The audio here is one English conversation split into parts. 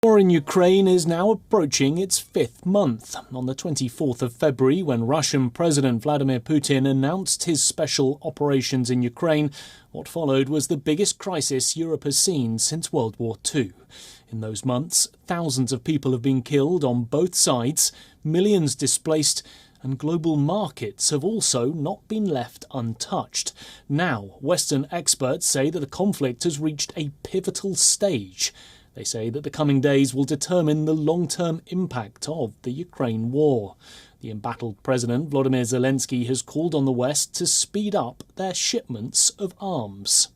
The war in Ukraine is now approaching its fifth month. On the 24th of February, when Russian President Vladimir Putin announced his special operations in Ukraine, what followed was the biggest crisis Europe has seen since World War II. In those months, thousands of people have been killed on both sides, millions displaced, and global markets have also not been left untouched. Now, Western experts say that the conflict has reached a pivotal stage. They say that the coming days will determine the long-term impact of the Ukraine war. The embattled President Volodymyr Zelensky has called on the West to speed up their shipments of arms.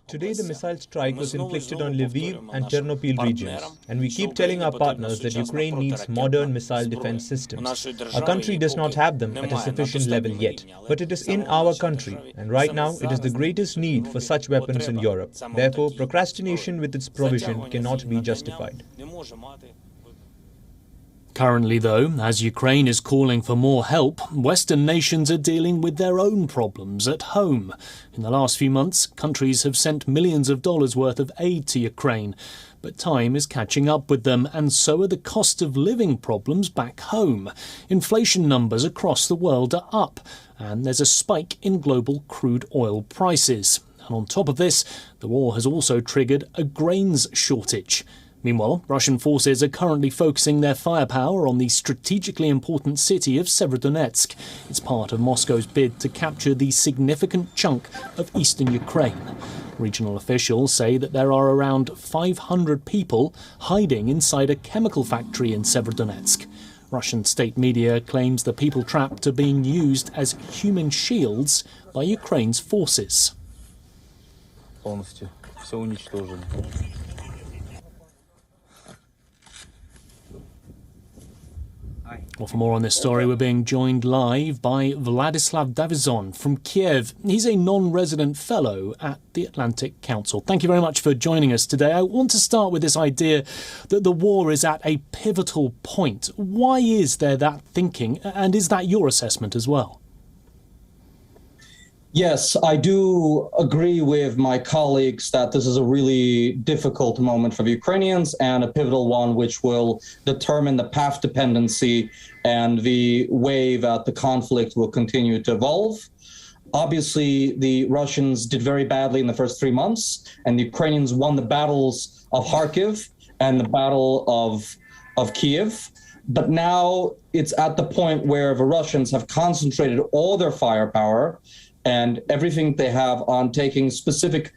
Today the missile strike was inflicted on Lviv and Chernobyl regions, and we keep telling our partners that Ukraine needs modern missile defense systems. Our country does not have them at a sufficient level yet, but it is in our country, and right now it is the greatest need for such weapons in Europe. Therefore, procrastination with its provision cannot be justified. Currently, though, as Ukraine is calling for more help, Western nations are dealing with their own problems at home. In the last few months, countries have sent millions of dollars worth of aid to Ukraine. But time is catching up with them, and so are the cost of living problems back home. Inflation numbers across the world are up, and there's a spike in global crude oil prices. And on top of this, the war has also triggered a grains shortage. Meanwhile, Russian forces are currently focusing their firepower on the strategically important city of Severodonetsk. It's part of Moscow's bid to capture the significant chunk of eastern Ukraine. Regional officials say that there are around 500 people hiding inside a chemical factory in Severodonetsk. Russian state media claims the people trapped are being used as human shields by Ukraine's forces. Well, for more on this story, we're being joined live by Vladislav Davizon from Kyiv. He's a non-resident fellow at the Atlantic Council. Thank you very much for joining us today. I want to start with this idea that the war is at a pivotal point. Why is there that thinking, and is that your assessment as well? Yes, I do agree with my colleagues that this is a really difficult moment for the Ukrainians and a pivotal one which will determine the path dependency and the way that the conflict will continue to evolve. Obviously, the Russians did very badly in the first 3 months, and the Ukrainians won the battles of Kharkiv and the battle of Kyiv. But now it's at the point where the Russians have concentrated all their firepower and everything they have on taking specific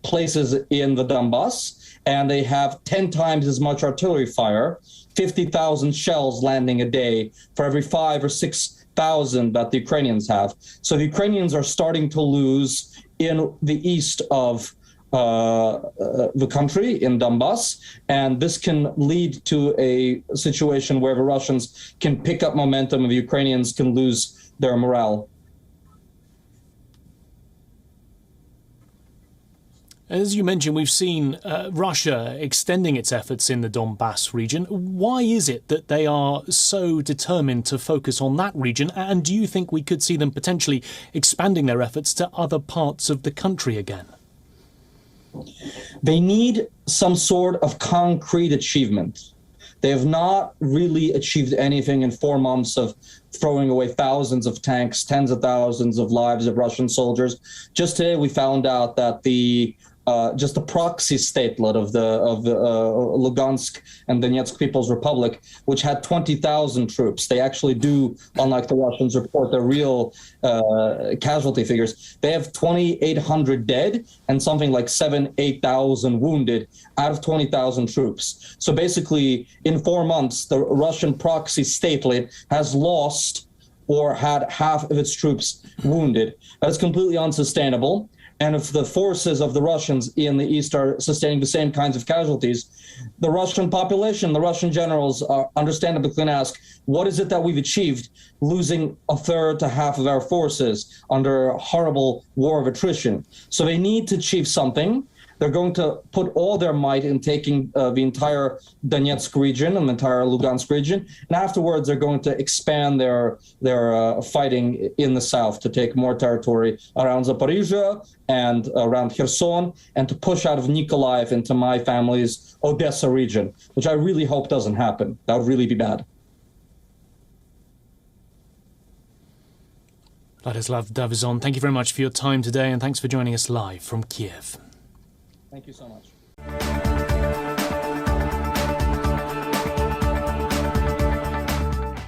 places in the Donbass, and they have 10 times as much artillery fire, 50,000 shells landing a day for every 5,000 or 6,000 that the Ukrainians have. So the Ukrainians are starting to lose in the east of the country, in Donbass, and this can lead to a situation where the Russians can pick up momentum and the Ukrainians can lose their morale. As you mentioned, we've seen Russia extending its efforts in the Donbass region. Why is it that they are so determined to focus on that region? And do you think we could see them potentially expanding their efforts to other parts of the country again? They need some sort of concrete achievement. They have not really achieved anything in 4 months of throwing away thousands of tanks, tens of thousands of lives of Russian soldiers. Just today, we found out that just the proxy statelet of the Lugansk and Donetsk People's Republic, which had 20,000 troops. They actually do, unlike the Russians, report their real casualty figures. They have 2,800 dead and something like 8,000 wounded out of 20,000 troops. So basically, in 4 months, the Russian proxy statelet has lost or had half of its troops wounded. That's completely unsustainable. And if the forces of the Russians in the east are sustaining the same kinds of casualties, the Russian population, the Russian generals are understandably going to ask, what is it that we've achieved losing a third to half of our forces under a horrible war of attrition? So they need to achieve something. They're going to put all their might in taking the entire Donetsk region and the entire Lugansk region, and afterwards they're going to expand their fighting in the south to take more territory around Zaporizhia and around Kherson, and to push out of Nikolaev into my family's Odessa region, which I really hope doesn't happen. That would really be bad. Vladislav Davizon, thank you very much for your time today, and thanks for joining us live from Kyiv. Thank you so much.